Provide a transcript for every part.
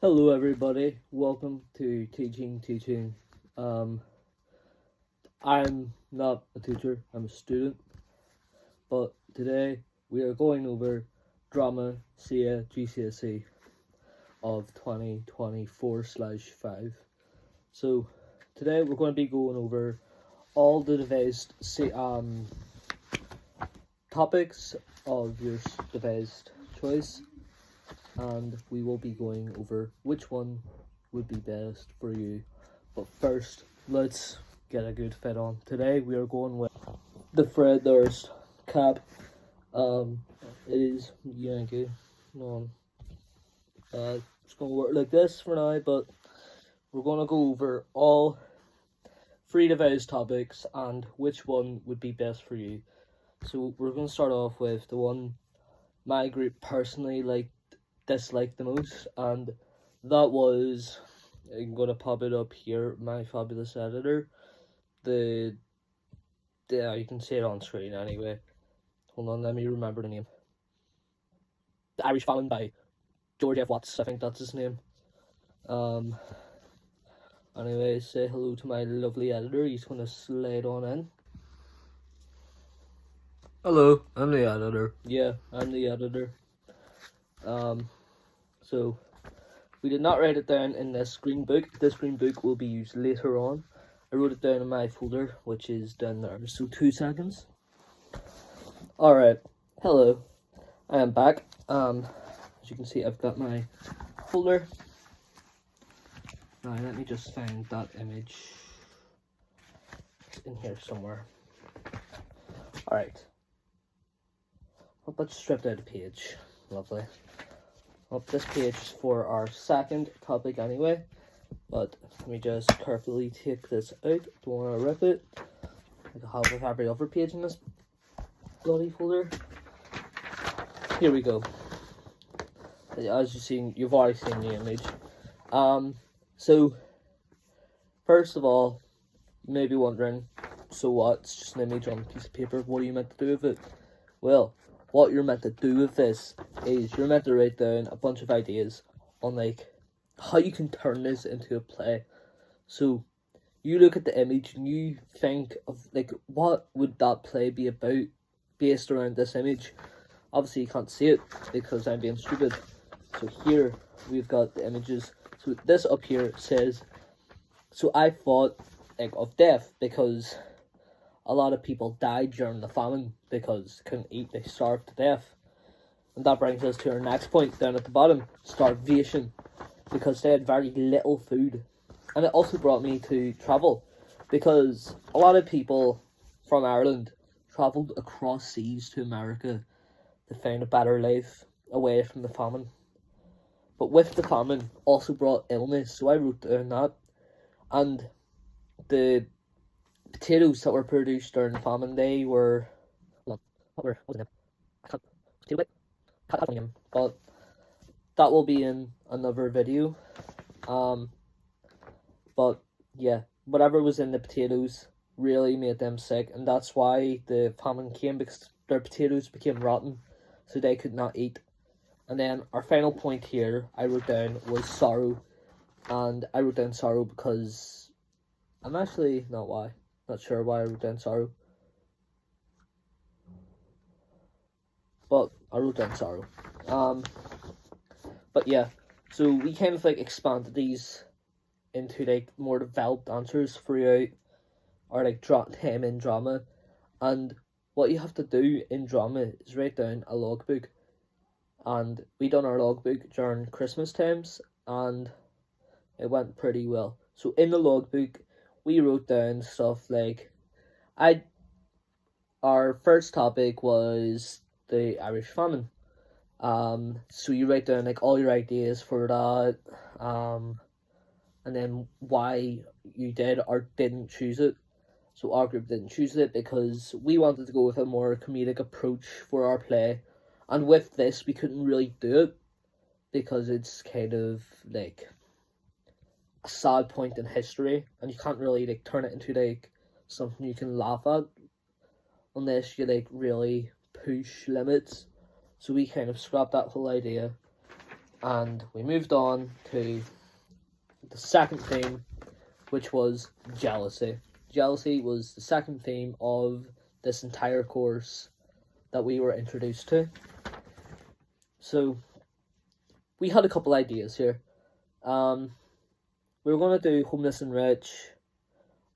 Hello everybody, welcome to Teaching. Um, I'm not a teacher, I'm a student, but today we are going over Drama CCEA GCSE of 2024/5. So today we're going to be going over all the devised topics of your devised choice, and we will be going over which one would be best for you. But first, let's get a good fit on. Today we are going with the Fred Durst cap. It is Yankee. No, it's gonna work like this for now, but we're gonna go over all three devised topics and which one would be best for you. So we're gonna start off with the one my group personally disliked the most, and that was, I'm gonna pop it up here, my fabulous editor. You can see it on screen anyway. Hold on, let me remember the name. The Irish Famine by George F. Watts, I think that's his name. Anyway, say hello to my lovely editor. He's gonna slide on in. Hello, I'm the editor. Yeah, I'm the editor. So we did not write it down in this green book. This green book will be used later on. I wrote it down in my folder, which is down there. So 2 seconds. Alright, hello. I am back. As you can see, I've got my folder. Now let me just find that image. It's in here somewhere. Alright. Well, let's strip out a page. Lovely. Well, this page is for our second topic anyway. But let me just carefully take this out. Don't want to rip it. Like I have with every other page in this bloody folder. Here we go. As you've already seen the image. So first of all, you may be wondering, so what? It's just an image on a piece of paper. What are you meant to do with it? Well, what you're meant to do with this is you're meant to write down a bunch of ideas on how you can turn this into a play. So you look at the image and you think of what would that play be about based around this image. Obviously you can't see it because I'm being stupid. So here we've got the images. So this up here says, so I thought of death because a lot of people died during the famine because they couldn't eat, they starved to death. And that brings us to our next point down at the bottom, starvation, because they had very little food. And it also brought me to travel, because a lot of people from Ireland travelled across seas to America to find a better life away from the famine. But with the famine also brought illness, so I wrote down that. And the potatoes that were produced during the famine, they were, what was it? Potato whip? But that will be in another video. But yeah, whatever was in the potatoes really made them sick, and that's why the famine came, because their potatoes became rotten, so they could not eat. And then our final point here I wrote down was sorrow, and I wrote down sorrow because I'm actually not sure why I wrote down sorrow, but I wrote down sorrow. But yeah, so we kind of expanded these into more developed answers throughout our time in drama. And what you have to do in drama is write down a logbook. And we done our logbook during Christmas times, and it went pretty well. So in the logbook, we wrote down stuff our first topic was the Irish famine. So you write down all your ideas for that, and then why you did or didn't choose it. So our group didn't choose it because we wanted to go with a more comedic approach for our play. And with this, we couldn't really do it because it's kind of a sad point in history, and you can't really turn it into something you can laugh at unless you really push limits. So we kind of scrapped that whole idea. And we moved on to the second theme, which was jealousy. Jealousy was the second theme of this entire course that we were introduced to. So we had a couple ideas here. We were going to do homeless and rich,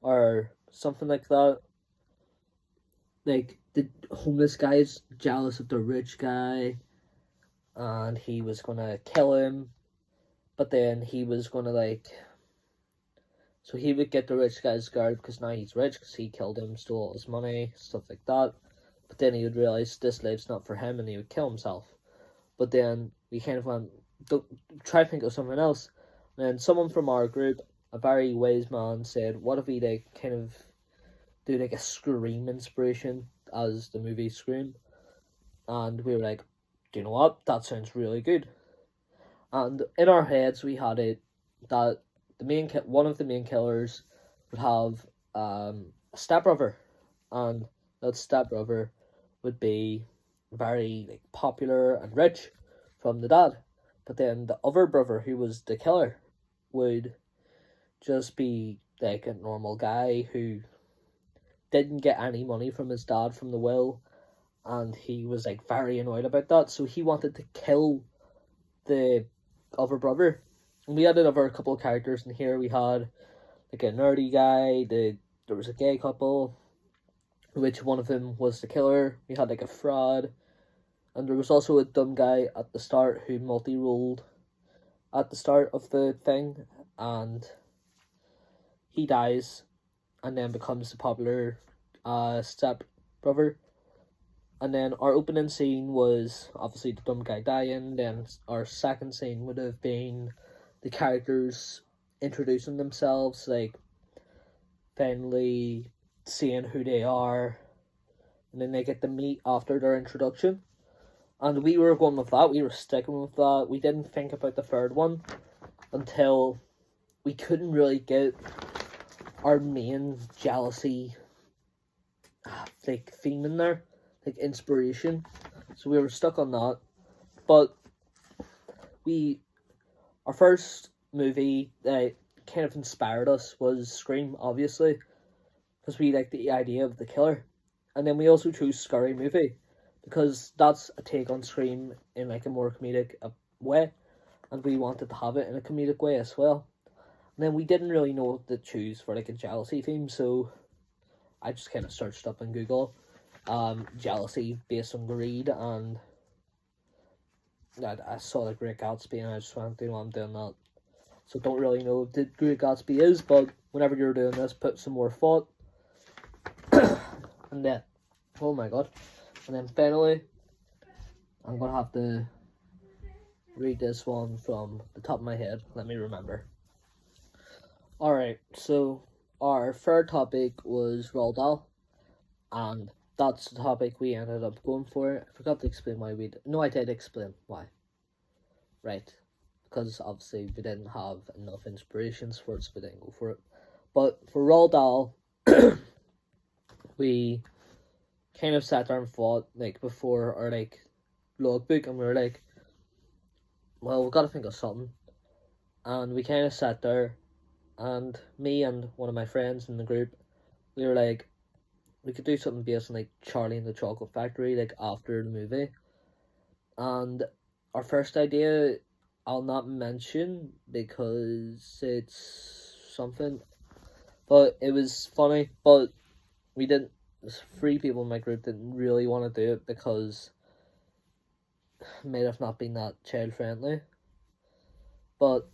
or something like that. Like, the homeless guy is jealous of the rich guy, and he was going to kill him, but then he was going to, like... So he would get the rich guy's guard because now he's rich because he killed him, stole all his money, stuff like that. But then he would realise this life's not for him and he would kill himself. But then we kind of went, try to think of something else. And then someone from our group, a very wise man, said, what if we like kind of do like a Scream inspiration as the movie Scream? And we were like, do you know what? That sounds really good. And in our heads we had it that one of the main killers would have a stepbrother, and that stepbrother would be very like popular and rich from the dad. But then the other brother, who was the killer, would just be like a normal guy who didn't get any money from his dad from the will, and he was like very annoyed about that, so he wanted to kill the other brother. And we added over a couple of characters in here. We had like a nerdy guy, there was a gay couple, which one of them was the killer. We had like a fraud, and there was also a dumb guy at the start who multi-rolled at the start of the thing, and he dies and then becomes the popular step brother. And then our opening scene was obviously the dumb guy dying. Then our second scene would have been the characters introducing themselves, like finally seeing who they are, and then they get to meet after their introduction. And we were going with that, we were sticking with that. We didn't think about the third one until we couldn't really get our main jealousy like theme in there, like inspiration. So we were stuck on that. But our first movie that kind of inspired us was Scream, obviously, because we liked the idea of the killer. And then we also chose Scary Movie, because that's a take on Scream in like a more comedic way, and we wanted to have it in a comedic way as well. And then we didn't really know what to choose for like a jealousy theme, so I just kind of searched up on Google, jealousy based on greed, and I saw the Great Gatsby, and I just went, you know, I'm doing that. So don't really know what the Great Gatsby is, but whenever you're doing this, put some more thought. And then, oh my god. And then finally, I'm going to have to read this one from the top of my head. Let me remember. Alright, so our third topic was Roald Dahl, and that's the topic we ended up going for. I forgot to explain why we... No, I did explain why. Right. Because obviously we didn't have enough inspirations for it, so we didn't go for it. But for Roald Dahl, we kind of sat there and thought, like, before our, like, logbook, and we were like, well, we've got to think of something. And we kind of sat there, and me and one of my friends in the group, we were like, we could do something based on, like, Charlie and the Chocolate Factory, like, after the movie. And our first idea, I'll not mention, because it's something, but it was funny, but we didn't, 3 people in my group didn't really want to do it, because it may have not been that child-friendly. But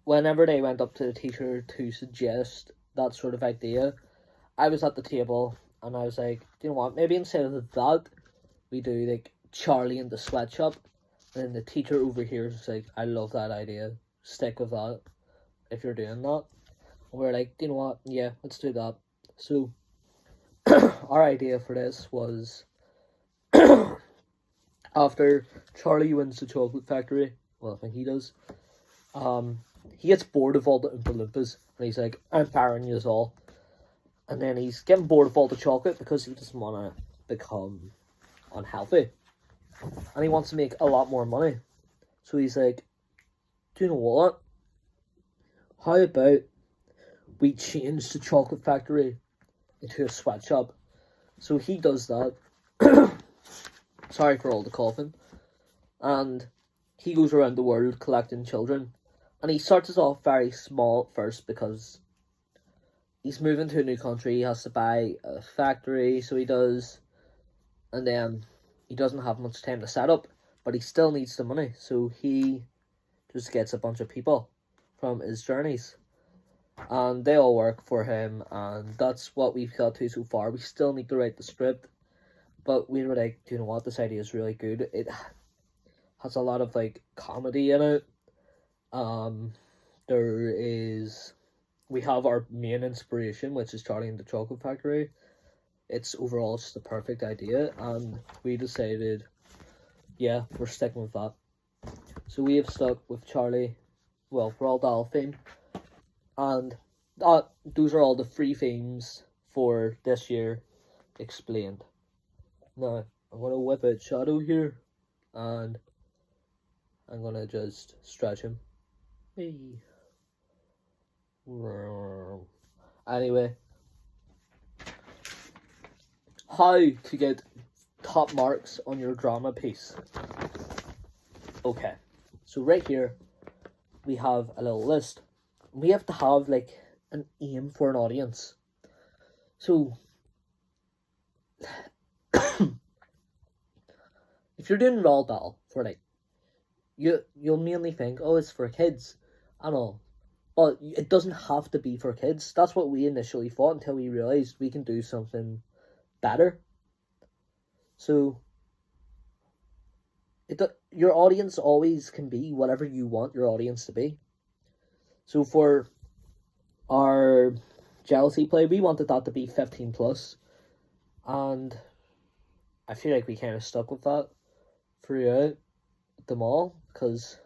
whenever they went up to the teacher to suggest that sort of idea, I was at the table, and I was like, you know what, maybe instead of that, we do, like, Charlie in the Sweatshop. And then the teacher over here is like, I love that idea, stick with that, if you're doing that. And we're like, you know what, yeah, let's do that. So, our idea for this was, after Charlie wins the chocolate factory, well, I think he does, he gets bored of all the Oompa Loompas, and he's like, I'm firing you all. And then he's getting bored of all the chocolate because he doesn't want to become unhealthy. And he wants to make a lot more money. So he's like, do you know what? How about we change the chocolate factory into a sweatshop? So he does that. Sorry for all the coughing. And he goes around the world collecting children. And he starts us off very small at first because he's moving to a new country. He has to buy a factory, so he does. And then he doesn't have much time to set up, but he still needs the money. So he just gets a bunch of people from his journeys. And they all work for him, and that's what we've got to so far. We still need to write the script, but we were like, do you know what, this idea is really good. It has a lot of like comedy in it. We have our main inspiration, which is Charlie and the Chocolate Factory. It's overall just the perfect idea, and we decided, yeah, we're sticking with that. So we have stuck with Charlie, well, Roald Dahl theme. And those are all the free themes for this year explained. Now, I'm going to whip out Shadow here, and I'm going to just stretch him. Hey. Anyway, how to get top marks on your drama piece. Okay, so right here, we have a little list. We have to have like an aim for an audience. So if you're doing Roald Dahl for like you'll mainly think, oh, it's for kids and all. But it doesn't have to be for kids. That's what we initially thought until we realized we can do something better. So your audience always can be whatever you want your audience to be. So for our jealousy play, we wanted that to be 15 plus, and I feel like we kind of stuck with that throughout them all, because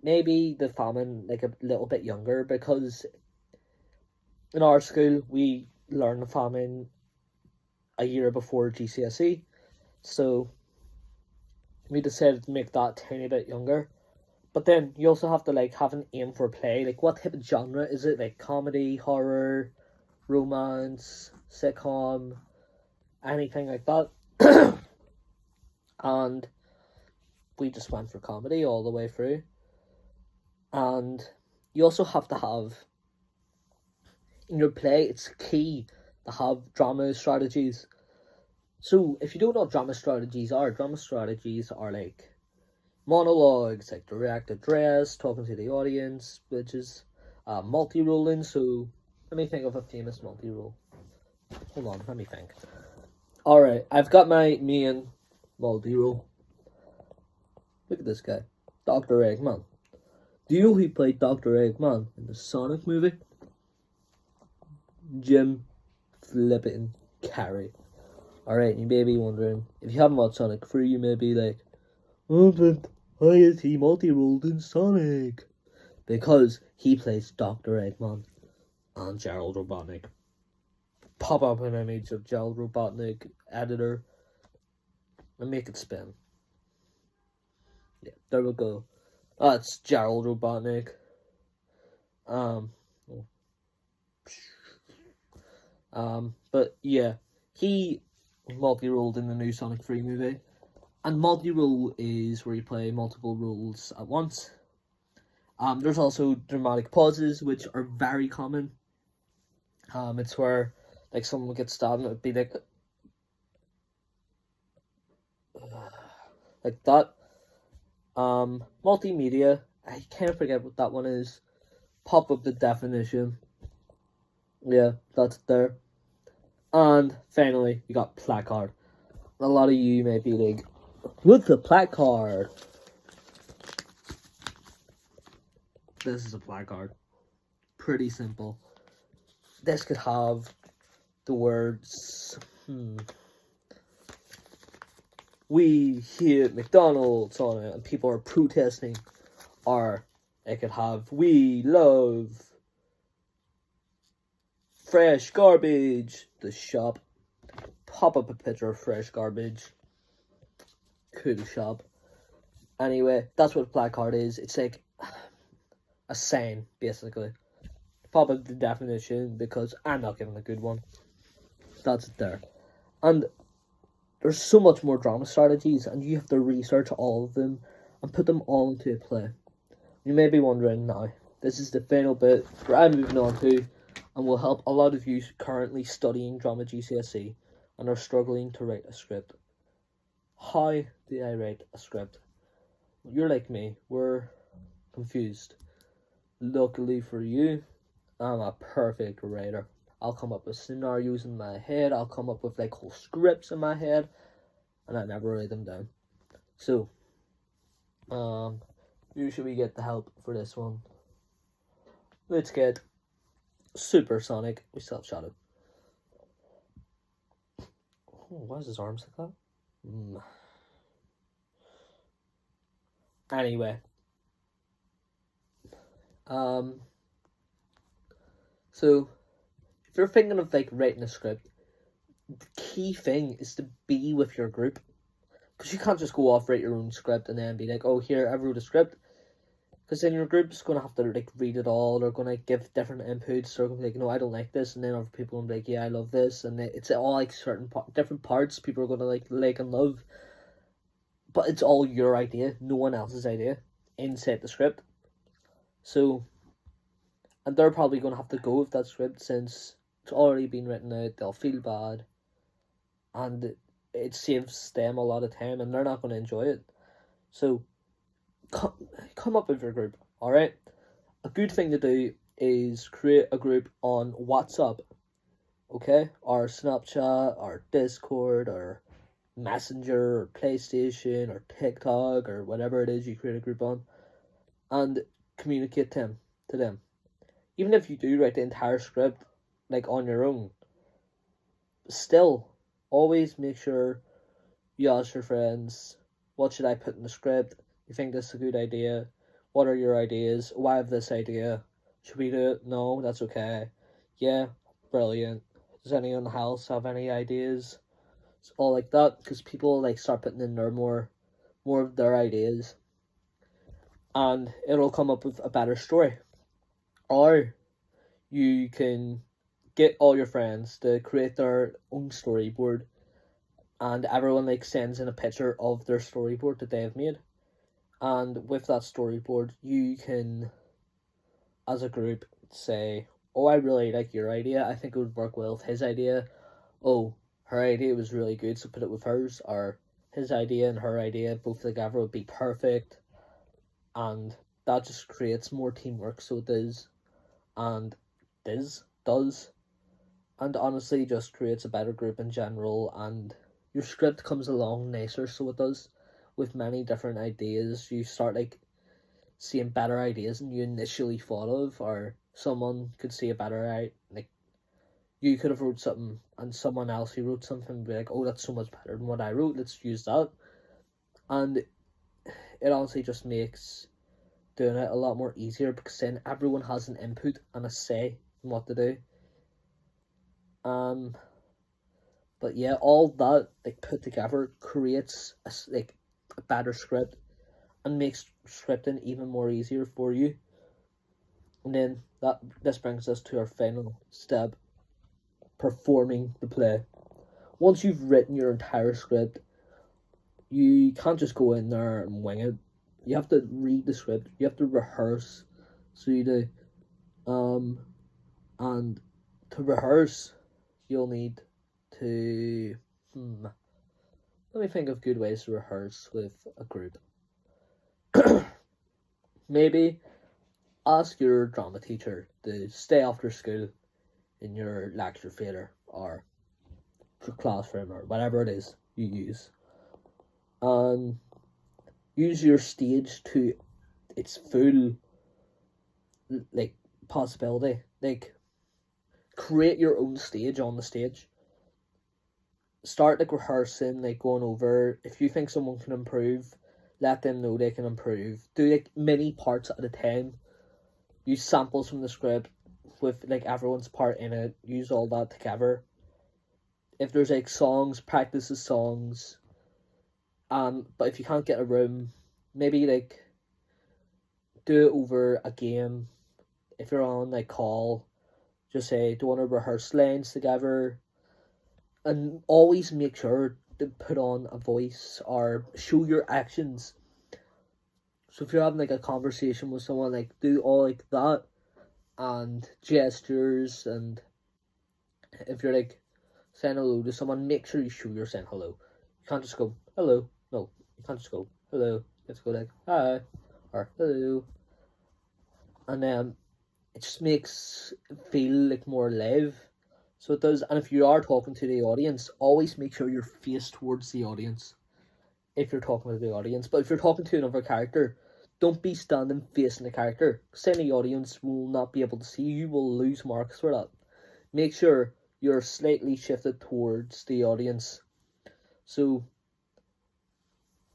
maybe the famine like a little bit younger, because in our school we learned the famine a year before GCSE, so we decided to make that a tiny bit younger. But then you also have to like have an aim for play. Like, what type of genre is it? Like comedy, horror, romance, sitcom, anything like that. And we just went for comedy all the way through. And you also have to have in your play, it's key to have drama strategies. So if you don't know what drama strategies are like monologues, like direct address, talking to the audience, which is multi-rolling. So let me think of a famous multi-roll. Hold on, let me think. Alright, I've got my main multi-roll. Look at this guy, Dr. Eggman. Do you know who played Dr. Eggman in the Sonic movie? Jim Flippin' Carrey. Alright, you may be wondering, if you haven't watched Sonic 3, you may be like, oh, but why is he multi-rolled in Sonic? Because he plays Dr. Eggman and Gerald Robotnik. Pop up an image of Gerald Robotnik, editor, and make it spin. Yeah, there we go. That's Gerald Robotnik. But yeah, he multi-rolled in the new Sonic 3 movie. And multi-role is where you play multiple roles at once. There's also dramatic pauses, which are very common. It's where like someone would get stabbed and it would be like that. Multimedia, I can't forget what that one is. Pop up the definition. Yeah, that's there. And finally, you got placard. A lot of you may be like, what's a placard? This is a placard. Pretty simple. This could have the words, we here at McDonald's on it, and people are protesting. Or it could have, we love fresh garbage, the shop. Pop up a picture of fresh garbage. Cool shop. Anyway, that's what a placard is. It's like a sign, basically. Pop up the definition because I'm not giving a good one. That's it there. And there's so much more drama strategies, and you have to research all of them and put them all into a play. You may be wondering now, this is the final bit where I'm moving on to, and will help a lot of you currently studying drama GCSE and are struggling to write a script. How do I write a script? You're like me, we're confused. Luckily for you, I'm a perfect writer. I'll come up with scenarios in my head, I'll come up with like whole scripts in my head, and I never write them down. So, usually we get the help for this one. Let's get Supersonic. We still have Shadow. Oh, why is his arms like that? Anyway. So, if you're thinking of like writing a script, the key thing is to be with your group. Because you can't just go off, write your own script, and then be like, oh, here, I wrote a script. Because then your group's going to have to like read it all. They're going to give different inputs. They're going to be like, no, I don't like this. And then other people will be like, yeah, I love this. And it's all like certain different parts people are going to like and love. But it's all your idea, no one else's idea, inside the script. So, and they're probably going to have to go with that script since it's already been written out. They'll feel bad. And it saves them a lot of time and they're not going to enjoy it. So, come up with your group, alright? A good thing to do is create a group on WhatsApp, okay? Or Snapchat, or Discord, or Messenger, or PlayStation, or TikTok, or whatever it is you create a group on, and communicate to them. Even if you do write the entire script, like, on your own, still, always make sure you ask your friends, what should I put in the script? You think this is a good idea? What are your ideas? Why have this idea? Should we do it? No, that's okay. Yeah, brilliant. Does anyone else have any ideas? It's all like that, because people like start putting in their more of their ideas, and it'll come up with a better story. Or you can get all your friends to create their own storyboard, and everyone like sends in a picture of their storyboard that they have made. And with that storyboard, you can, as a group, say, oh, I really like your idea. I think it would work well with his idea. Oh, her idea was really good, so put it with hers. Or his idea and her idea, both together, would be perfect. And that just creates more teamwork, so it does. And does. And honestly, just creates a better group in general. And your script comes along nicer, so it does. With many different ideas, you start like seeing better ideas than you initially thought of, or someone could see a better like you could have wrote something and someone else who wrote something would be like, oh, that's so much better than what I wrote, let's use that. And it honestly just makes doing it a lot more easier, because then everyone has an input and a say in what to do. But yeah, all that like put together creates a better script and makes scripting even more easier for you. And then this brings us to our final step, performing the play. Once you've written your entire script, you can't just go in there and wing it. You have to read the script, you have to rehearse. So you do. And to rehearse, you'll need to let me think of good ways to rehearse with a group. Maybe ask your drama teacher to stay after school in your lecture theatre or your classroom or whatever it is you use, and use your stage to its full like possibility. Like, create your own stage on the stage. Start like rehearsing, like going over. If you think someone can improve, let them know they can improve. Do like many parts at a time. Use samples from the script with like everyone's part in it. Use all that together. If there's like songs, practice the songs. But if you can't get a room, maybe like do it over a game. If you're on like call, just say, do you want to rehearse lines together? And always make sure to put on a voice or show your actions. So if you're having like a conversation with someone, like do all like that and gestures. And if you're like saying hello to someone, make sure you show you're saying hello. You can't just go hello. No, you can't just go hello. You have to go like hi or hello. And then it just makes it feel like more live. So it does. And if you are talking to the audience, always make sure you're faced towards the audience if you're talking to the audience. But if you're talking to another character, don't be standing facing the character, because then the audience will not be able to see you. You will lose marks for that. Make sure you're slightly shifted towards the audience. So,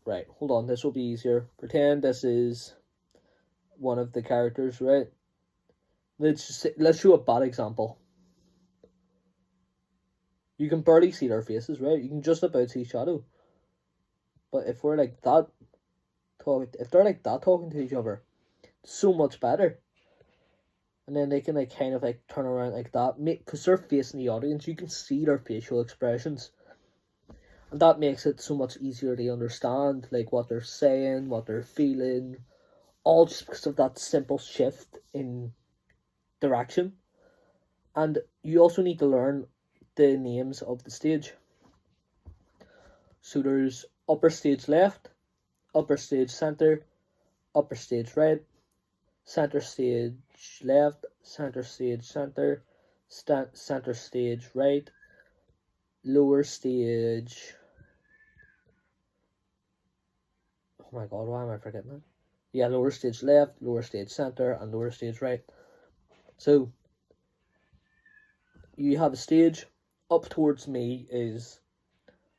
right, hold on, this will be easier. Pretend this is one of the characters, right? Let's show a bad example. You can barely see their faces, right? You can just about see shadow. But if we're like that, if they're like that talking to each other, it's so much better. And then they can like kind of like turn around like that, because they're facing the audience. You can see their facial expressions, and that makes it so much easier to understand like what they're saying, what they're feeling, all just because of that simple shift in direction. And you also need to learn the names of the stage. So there's upper stage left, upper stage center, upper stage right, center stage left, center stage center, center stage right, lower stage. Oh my god, why am I forgetting that? Yeah, lower stage left, lower stage center, and lower stage right. So you have a stage. Up towards me is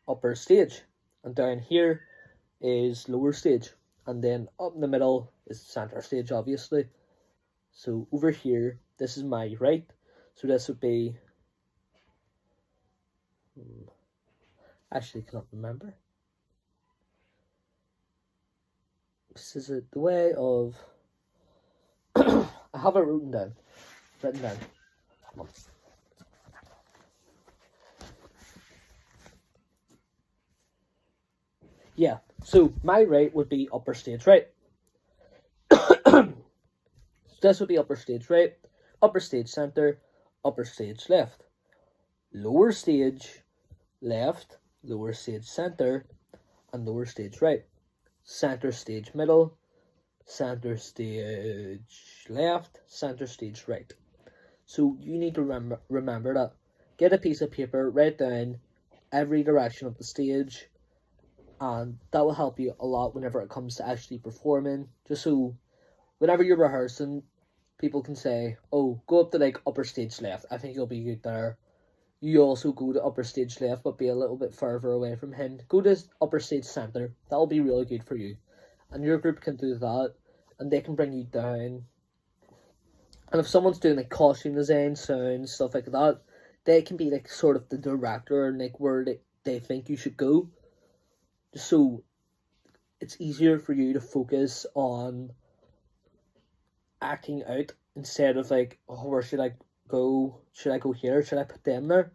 upper stage, and down here is lower stage, and then up in the middle is center stage, obviously. So over here, this is my right, so this would be, actually cannot remember. This is the way of, I have it written down. Yeah, so my right would be upper stage right. So this would be upper stage right, upper stage center, upper stage left, lower stage left, lower stage center, and lower stage right, center stage middle, center stage left, center stage right. So you need to remember that. Get a piece of paper, write down every direction of the stage, and that will help you a lot whenever it comes to actually performing. Just so whenever you're rehearsing, people can say, oh, go up to like upper stage left, I think you'll be good there. You also go to upper stage left, but be a little bit further away from him. Go to upper stage center, that'll be really good for you. And your group can do that, and they can bring you down. And if someone's doing like costume design, sound, stuff like that, they can be like sort of the director and like where they think you should go. Just so it's easier for you to focus on acting out instead of like, oh, where should I go? Should I go here? Should I put them there?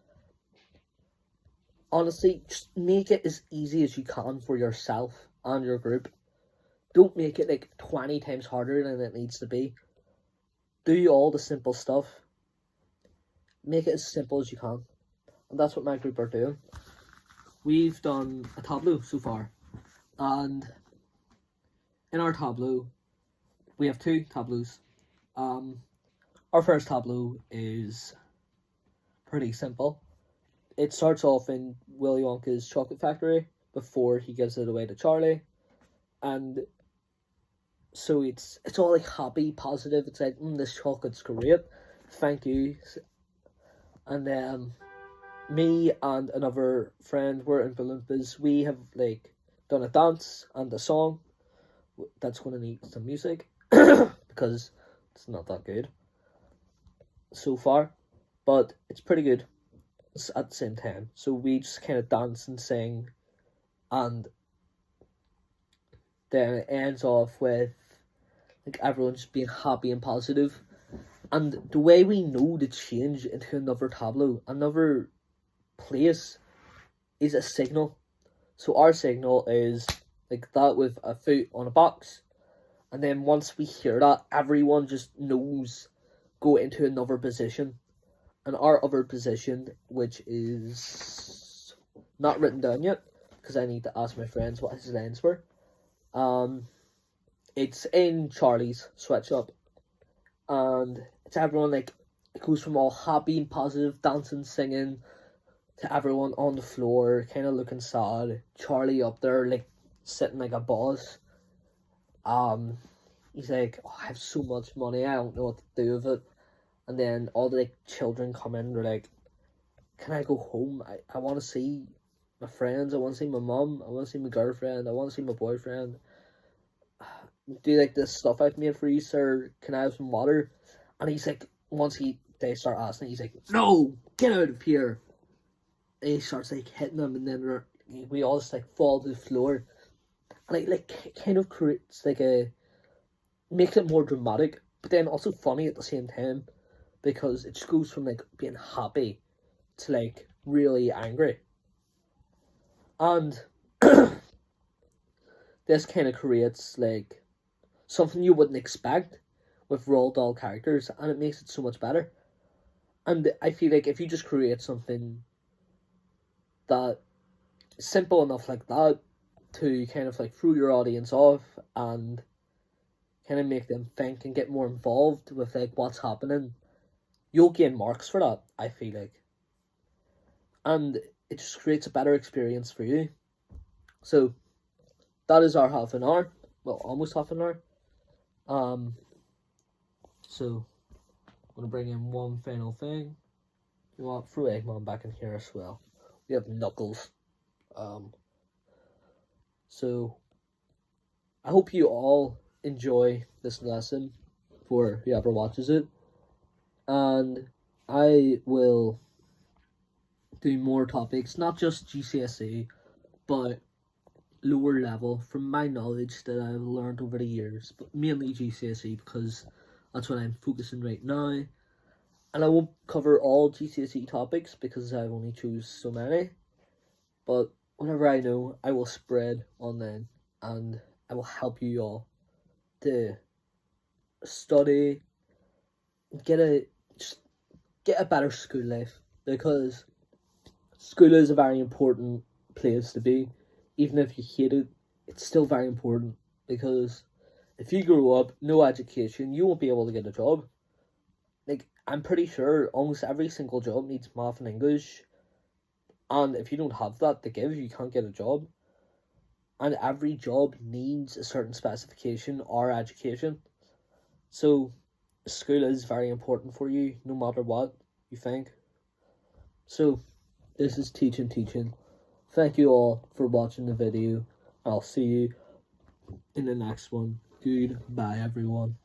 Honestly, just make it as easy as you can for yourself and your group. Don't make it like 20 times harder than it needs to be. Do all the simple stuff. Make it as simple as you can. And that's what my group are doing. We've done a tableau so far. And in our tableau, we have two tableaus. Our first tableau is pretty simple. It starts off in Willy Wonka's chocolate factory before he gives it away to Charlie. And so it's all like happy, positive. It's like, this chocolate's great. Thank you. And me and another friend were in Balloonpas. We have like done a dance and a song that's going to need some music because it's not that good so far, but it's pretty good at the same time. So we just kind of dance and sing, and then it ends off with like everyone just being happy and positive. And the way we know to change into another tableau, another place, is a signal. So our signal is like that with a foot on a box. And then once we hear that, everyone just knows go into another position. And our other position, which is not written down yet, because I need to ask my friends what his lines were. It's in Charlie's sweatshop. And it's everyone like, it goes from all happy and positive, dancing, singing, to everyone on the floor, kind of looking sad. Charlie up there, like, sitting like a boss. He's like, oh, I have so much money, I don't know what to do with it. And then all the like children come in, they're like, can I go home? I want to see my friends, I want to see my mum, I want to see my girlfriend, I want to see my boyfriend. Do you like this stuff I've made for you, sir? Can I have some water? And he's like, they start asking, he's like, no, get out of here. And he starts like hitting them, and then we all just like fall to the floor. And it like kind of creates like makes it more dramatic, but then also funny at the same time, because it just goes from like being happy to like really angry. And this kind of creates like something you wouldn't expect with Roald Dahl characters, and it makes it so much better. And I feel like if you just create something that is simple enough like that to kind of like throw your audience off and kind of make them think and get more involved with like what's happening, you'll gain marks for that, I feel like. And it just creates a better experience for you. So that is our half an hour. Well, almost half an hour. So I'm gonna bring in one final thing. You want throw Eggman back in here as well. We have Knuckles. So I hope you all enjoy this lesson for whoever watches it. And I will do more topics, not just GCSE, but lower level from my knowledge that I've learned over the years, but mainly GCSE because that's what I'm focusing right now. And I won't cover all GCSE topics because I've only choose so many, but whatever I know, I will spread online, and I will help you all to study, get a better school life, because school is a very important place to be. Even if you hate it, it's still very important, because if you grow up no education, you won't be able to get a job. Like, I'm pretty sure almost every single job needs math and English, and if you don't have that to give, you can't get a job. And every job needs a certain specification or education. So school is very important for you, no matter what you think. So this is teaching. Thank you all for watching the video. I'll see you in the next one. Goodbye, everyone.